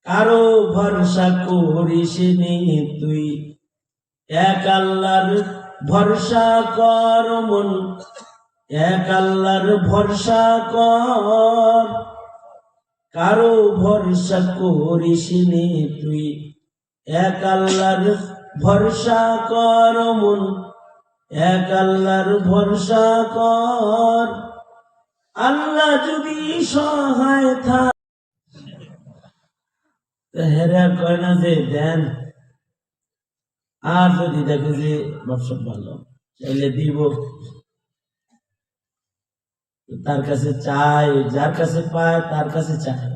কারো ভরসা করিস নি তুই, এক আল্লাহর ভরসা কর মন, এক আল্লাহর ভরসা কর। কারো ভরসা করিস নি তুই, এক আল্লাহর ভরসা কর মন, এক আল্লাহর ভরসা কর। আল্লাহ যদি সহায় থাকে, হেরা কয় না যে দেন, আর যদি দেখে যে ব্যবসা ভালো চাইলে দিব, তার কাছে চাই, যার কাছে পায় তার কাছে চায়।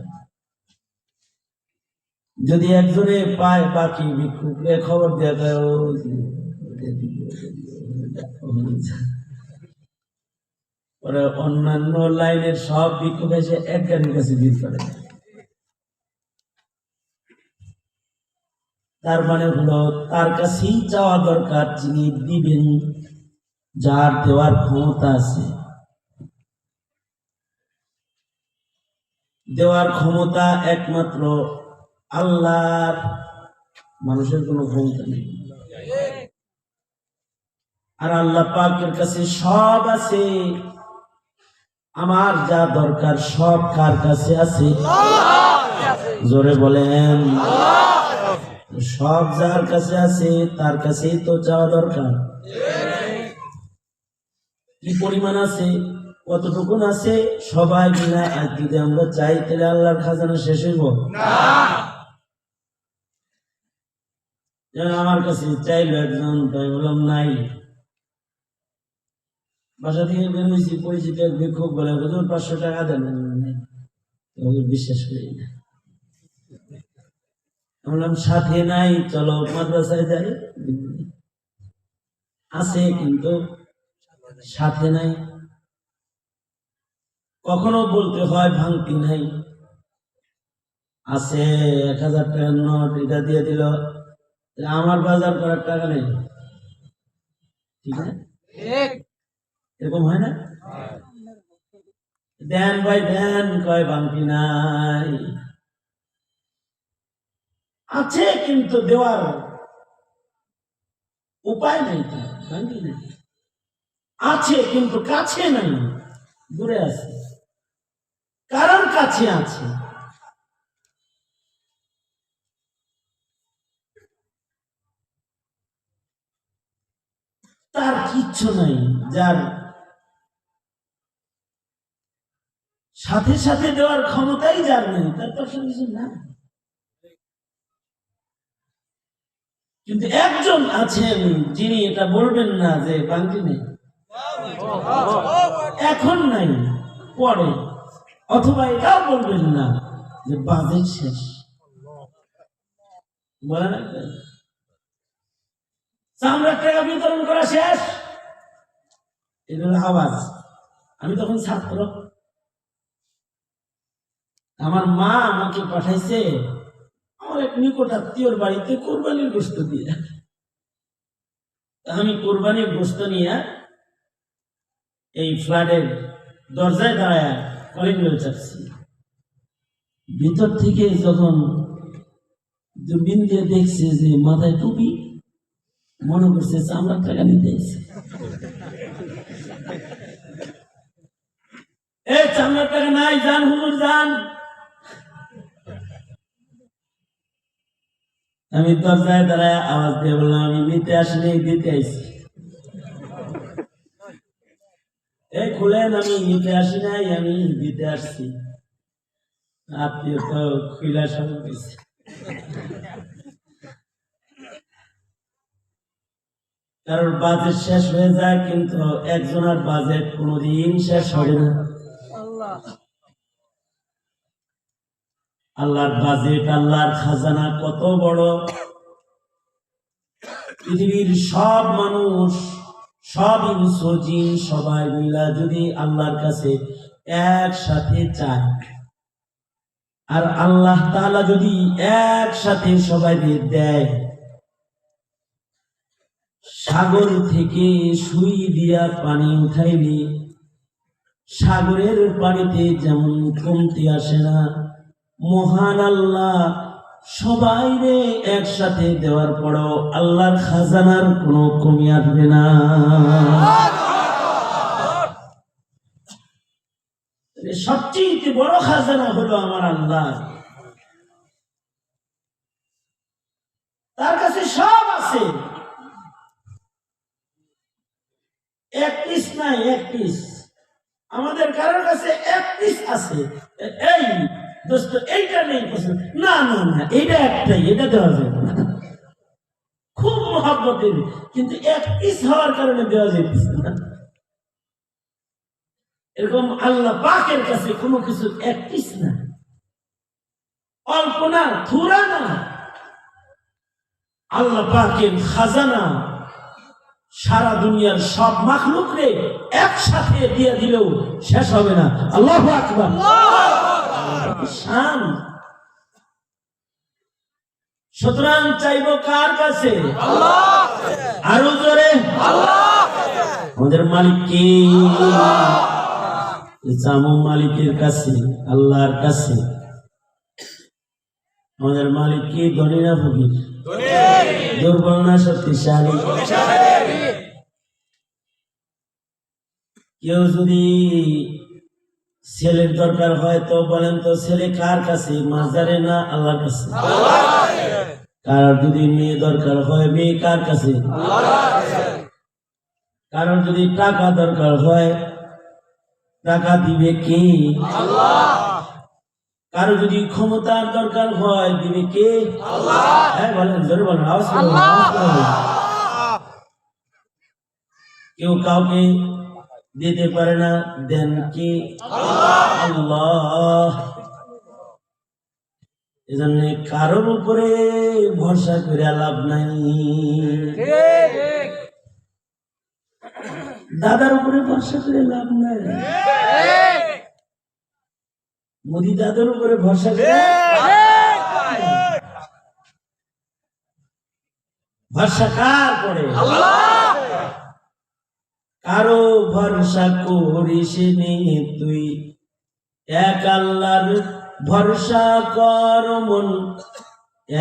যদি একজনে পায় বাকি ভিক্ষুকরে খবর দেওয়া দেয়, ওরা অন্যান্য লাইনের সব ভিক্ষুক এসে এক গাড়ির কাছে ভিড় করে। তার মানে হলো তার কাছেই চাওয়া দরকার, যিনি দিবেন, যার দেওয়ার ক্ষমতা আছে। দেওয়ার ক্ষমতা একমাত্র আল্লাহর, মানুষের কোনো ক্ষমতা নেই। আর আল্লাহ পাকের কাছে সব আছে। আমার যা দরকার সব কার কাছে আছে? জোরে বলেন। সব যার কাছে আছে তার কাছেই তো চাওয়া দরকার। কি পরিমাণ আছে, কতটুকু আছে, সবাই মিলে আজ যদি আমরা চাই তাহলে আল্লাহর খাজানা শেষ হইব না। আমার কাছে চাইলো একজন, তাই বললাম নাই। বাসা থেকে বের হয়েছি, পরিচিত এক ভিক্ষুক বলে হুজুর 500 টাকা দেন, বিশ্বাস করি না। বললাম সাথে নাই, চলো মাদ্রাসায় যাই। আছে কিন্তু সাথে নাই। কখনো বলতে হয় ভাঙতি নাই, আছে 1000 টাকার নোট, এটা দিয়ে দিল, আমার বাজার করার টাকা নেই। ঠিক না? এরকম হয় না? দেন ভাই দেন, কয় ভাঙতি নাই। আছে কিন্তু দেওয়ার উপায় নাই, তার ভাঙতি নাই। আছে কিন্তু কাছে নাই, দূরে আছে। কারণ কাছে আছে, তার কিচ্ছু নাই। যার সাথে সাথে দেওয়ার ক্ষমতাই যার নেই, তার তো কিছু না। কিন্তু একজন আছেন যিনি এটা বলবেন না যে বাংটি নেই, এখন নাই, পরে, অথবা এটাও বলবেন না যে বাজেট শেষ। বলে না চামড়ার টাকা বিতরণ করা শেষ, এটা হলো আওয়াজ। আমি তখন ছাত্র, আমার মা আমাকে পাঠাইছে আমার এক নিকট আত্মীয়র বাড়িতে কোরবানির গোশত দিয়ে। আমি কোরবানির গোশত নিয়ে এই ফ্ল্যাটের দরজায় দাঁড়ায় কলিং বেল চাপছি। ভিতর থেকে যখন দূরবীন দিয়ে দেখছে যে মাথায় টুপি, মনে করছে চামড়ার টাকা নিতে এসে। এই চামড়ার টাকা নাই, যান হুজুর যান। আমি দরজায় দাঁড়ায় আওয়াজ দিয়ে বললাম আমি নিতে আসিনি, দিতে আইছি। এই খুলেন, আমি নিতে আসি নাই, আমি দিতে আসছি। আত্মীয় তো খুলে সব দিচ্ছে। কারণ বাজেট শেষ হয়ে যায়, কিন্তু একজনের বাজেট কোনোদিন শেষ হবে না। আল্লাহর বাজেট, আল্লাহর খাজানা কত বড়। পৃথিবীর সব মানুষ, সব ইনসজিন, সবাই মিলা যদি আল্লাহর কাছে একসাথে চায়, আর আল্লাহ তাআলা যদি একসাথে সবাইকে দেয়, সাগর থেকে সুই দিয়া পানি উঠাইলে সাগরের পানিতে যেমন কমতি আসে না, মহান আল্লাহ সবাই একসাথে দেওয়ার পরেও আল্লাহর খাজানার কোনো কমি আসবে না। সবচেয়ে বড় খাজানা হলো আমার আল্লাহ, তার কাছে সব আছে, এক পিস নাই, এক পিস। আমাদের কারোর কাছে এক পিস আছে, এই দোস্ত এইটা নেই পছন্দ, না না না এইটা একটাই, এটা দেওয়া যাবে না, খুব মহব্বতের, কিন্তু এক পিস হওয়ার কারণে দেওয়া যাইতেছে না। এরকম আল্লাহ পাকের কাছে কোনো কিছু এক পিস না, অল্প না, থুরা না। আল্লাহ পাকের খাজানা সারা দুনিয়ার সব মাখলুকরে একসাথে দিয়ে দিলেও শেষ হবে না। আল্লাহু আকবার। শান। সুতরাং চাইবো কার কাছে? আল্লাহ। আরো জোরে আল্লাহ। আমাদের মালিক কে? চামু মালিকের কাছে, আল্লাহর কাছে। আমাদের মালিক কি ধনী না ফকির? দুর্বল না শক্তিশালী? কেউ যদি ছেলের দরকার হয় তো বলেন তো ছেলে কার কাছে? মাজারে না আল্লাহর কাছে? কারোর যদি মেয়ে দরকার হয় মেয়ে কার কাছে? কারোর যদি টাকা দরকার হয় টাকা দিবে কে? কারো যদি ক্ষমতার দরকার হয় দিবে কে? হ্যাঁ বলেন, জোরে বলেন, আওয়াজ করুন। কেউ কাউকে দিতে পারে না, দেন কি? আল্লাহ। এজন্য কারোর উপরে ভরসা করে লাভ নাই। দাদার উপরে ভরসা করে লাভ নাই, মোদি দাদার উপরে ভরসা করে ভরসা কার করে? কারো ভরসা করিস নি তুই, এক আল্লাহর ভরসা কর মন,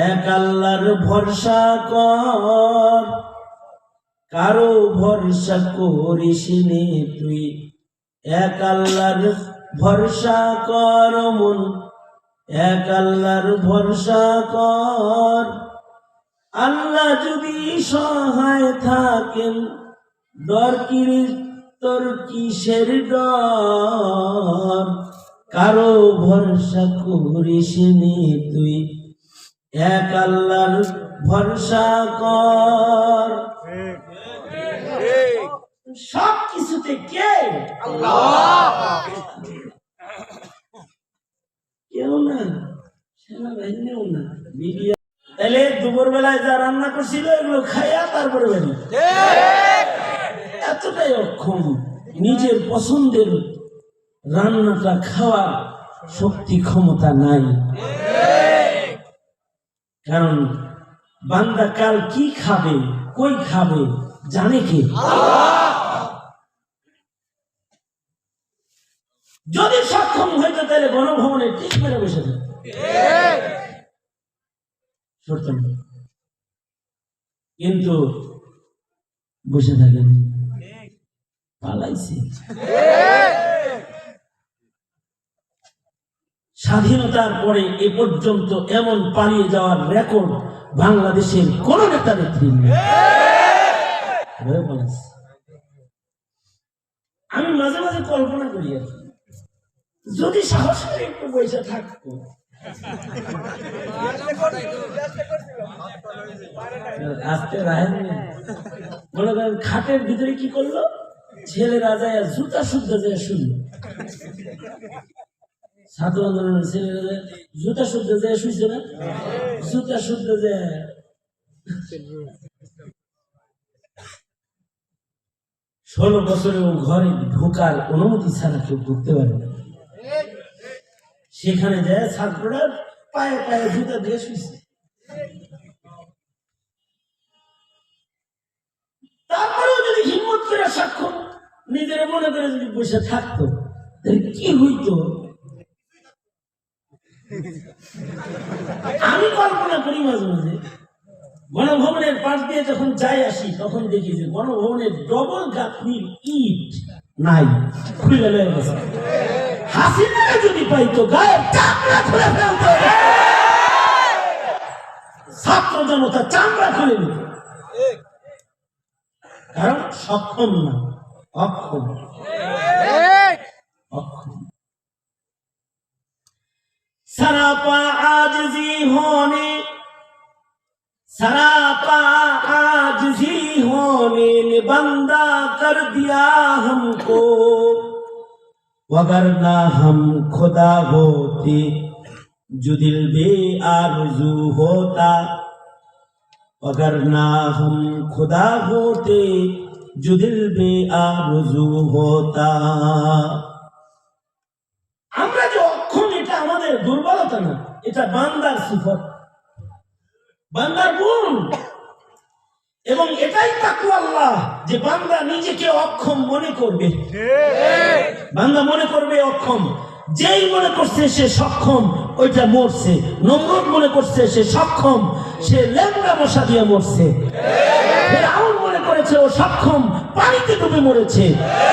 এক আল্লাহর ভরসা কর। কারো ভরসা করিস নি তুই, এক আল্লাহর ভরসা কর মন, এক আল্লাহর ভরসা কর। আল্লাহ যদি সহায় থাকেন ডর কি তোর কিসের ডর? কারো ভরসা করিস নি তুই, এক আল্লাহর ভরসা কর। সব কিছুতে কে? আল্লাহ। কেউ না, সেনাবাহিনীও না। তাহলে দুপুর বেলায় যা রান্না করছিল এগুলো খাইয়া তারপরে বেরি, এতটাই অক্ষম, নিজের পছন্দের রান্নাটা খাওয়া শক্তি ক্ষমতা নাই। কারণ বান্দা কাল কি খাবে, কই খাবে জানে কে? যদি সক্ষম হইতো তাহলে গণভবনে ঠিক মেরে বসে থাকে, কিন্তু বসে থাকেন, পালাইছে। স্বাধীনতার পরে এ পর্যন্ত এমন পালিয়ে যাওয়ার রেকর্ড বাংলাদেশের কোন নেতা নেত্রী নেই। আমি মাঝে মাঝে কল্পনা করি আর যদি সাহস করে একটু পয়সা থাকতো, আজকে রাহেন মনে করেন খাটের ভিতরে কি করলো, ছেলেরা যায় জুতা শুদ্ধ যায় শুনলো, ছাত্র আন্দোলনের ছেলেরা জুতা শুদ্ধ যায় শুইছে না, জুতা শুদ্ধ যায়। ষোলো বছরেও ঘরে ঢোকার অনুমতি ছাড়া কেউ ঢুকতে পারে না। সেখানে যায় ছাত্ররা পায়ে পায়ে জুতা দিয়ে শুইছে। তারপরেও যদি হিম্মত করে সাক্ষ্য নিজের মনে করে যদি বসে থাকতো তাহলে কি হইতো? আমি কল্পনা করি মাঝে মাঝে, গণভবনের পাশ দিয়ে যখন যাই আসি তখন দেখি যে গণভবনের ডবল গাঁথনির ইট নাই, খুলে লয়ে গেছে। হাসিনা যদি পাইতো গায়ের চামড়া খুলে ফেলতো, ছাত্র জনতা চামড়া খুলে নিত, কারণ সক্ষম না, অক্ষম। सरापा आजिज़ी होने ने बंदा कर दिया हमको, वगरना हम खुदा होते जो दिल बेआरज़ू होता, वगरना हम खुदा होते जो दिल बेआरज़ू होता। আমরা যে অক্ষম, এটা আমাদের দুর্বলতা না, এটা বান্দার সিফত, বান্দার গুণ। এবং এটাই তাকওয়া আল্লাহ, যে বান্দা নিজেকে অক্ষম মনে করবে, বান্দা মনে করবে অক্ষম। যেই মনে করছে সে সক্ষম, ওইটা মরছে। নমরুদ মনে করছে সে সক্ষম, সে ল্যাংড়া মশা দিয়ে মরছে। ফিরআউন মনে করেছে ও সক্ষম, পানিতে ডুবে মরেছে।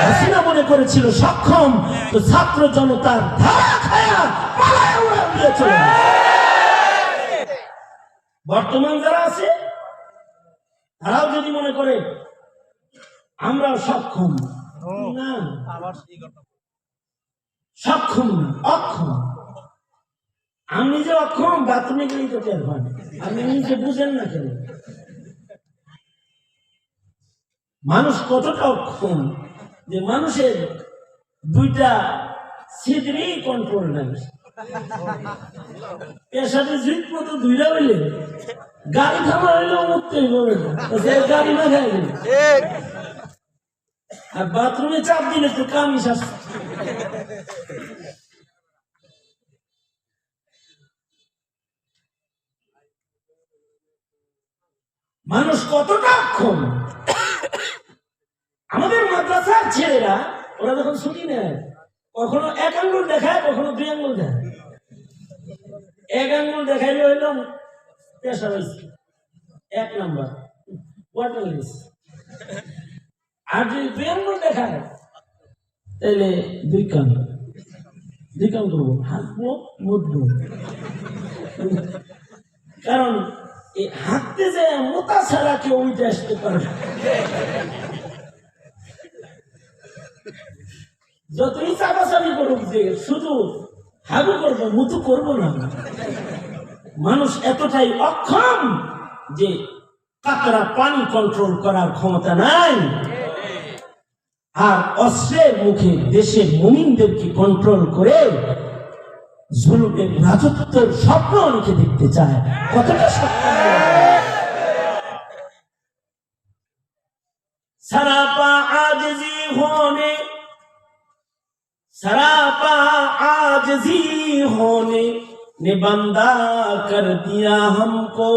হাসিনা মনে করেছিল সক্ষম, তো ছাত্র জনতার ধারা খায়া পালায় উড়াল দিয়ে চলে গেছে। বর্তমান যারা আছে তারাও যদি মনে করে আমরাও সক্ষম, না, সক্ষম না, অক্ষম। আমি নিজে অক্ষম, বাথরুমে গেলেই তো টের পান, আপনি নিজে বুঝেন না কেন? মানুষ কতটা অক্ষম যে মানুষের দুইটা ছিদ্রই কন্ট্রোল নাই। এর সাথে জুইট মতো দুইটা হইলে গাড়ি থামা হইলেও মুক্তই করবে না, গাড়ি না খাই। আর বাথরুমে চাপ দিলে তো কামি শ্বাস। মানুষ কতটা অক্ষম। আমাদের মাদ্রাসার ছেলেরা ওরা যখন ছুটি নেয়, কখনো এক আঙ্গুল দেখায়, কখনো দুই আঙ্গুল দেখায়। এক আঙ্গুল দেখাইলে হইল পেশা হয়েছে, 1 নাম্বার ওয়াটার লিস। আর যদি দুই আঙ্গুল দেখায় তাহলে 2 কান করবো, হাঁটবো, মুদবো। কারণ এই হাঁটতে যে মোটা ছাড়া কেউ উঠে আসতে পারবে। যতই চাপাচাপি করুক, যে শুধু হাগু করবো, মুতু করবো না। মানুষ এতটাই অক্ষম যে কাতরা পানি কন্ট্রোল করার ক্ষমতা নাই। আর অস্ত্রের মুখে দেশের মুমিনদেরকে কন্ট্রোল করে জুলুমের রাজত্বের স্বপ্ন অনেকে দেখতে চায়। কতটা সক্ষম! सरापा आजिज़ी होने ने बंदा कर दिया हमको।